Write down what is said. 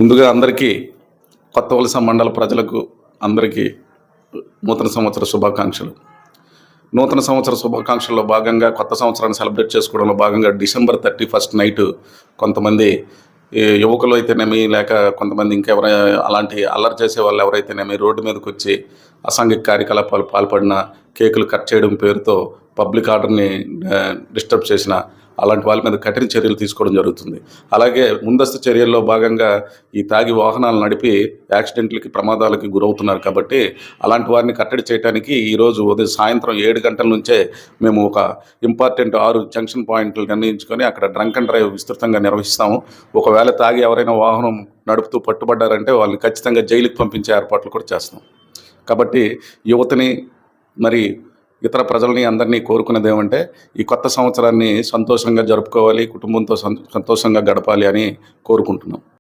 ముందుగా అందరికీ కొత్త వలస మండల ప్రజలకు అందరికీ నూతన సంవత్సర శుభాకాంక్షలు. నూతన సంవత్సర శుభాకాంక్షల్లో భాగంగా కొత్త సంవత్సరాన్ని సెలబ్రేట్ చేసుకోవడంలో భాగంగా డిసెంబర్ 31 నైటు కొంతమంది యువకులు అయితేనేమి, లేక కొంతమంది ఇంకెవరైనా అలాంటి అల్లరి చేసే వాళ్ళు ఎవరైతేనేమి రోడ్డు మీదకి వచ్చి అసాంఘిక కార్యకలాపాలు పాల్పడిన, కేకులు కట్ చేయడం పేరుతో పబ్లిక్ ఆర్డర్ని డిస్టర్బ్ చేసిన అలాంటి వాళ్ళ మీద కఠిన చర్యలు తీసుకోవడం జరుగుతుంది. అలాగే ముందస్తు చర్యల్లో భాగంగా ఈ తాగి వాహనాలు నడిపి యాక్సిడెంట్లకి, ప్రమాదాలకి గురవుతున్నారు కాబట్టి అలాంటి వారిని కట్టడి చేయడానికి ఈరోజు ఉదయం సాయంత్రం 7 గంటల నుంచే మేము ఒక ఇంపార్టెంట్ 6 జంక్షన్ పాయింట్లు నిర్ణయించుకొని అక్కడ డ్రంక్ అండ్ డ్రైవ్ విస్తృతంగా నిర్వహిస్తాము. ఒకవేళ తాగి ఎవరైనా వాహనం నడుపుతూ పట్టుబడ్డారంటే వాళ్ళని ఖచ్చితంగా జైలుకి పంపించే ఏర్పాట్లు కూడా చేస్తాం. కాబట్టి యువతని, మరి ఇతర ప్రజల్ని అందరినీ కోరుకునేది ఏమంటే, ఈ కొత్త సంవత్సరాన్ని సంతోషంగా జరుపుకోవాలి, కుటుంబంతో సంతోషంగా గడపాలి అని కోరుకుంటున్నాం.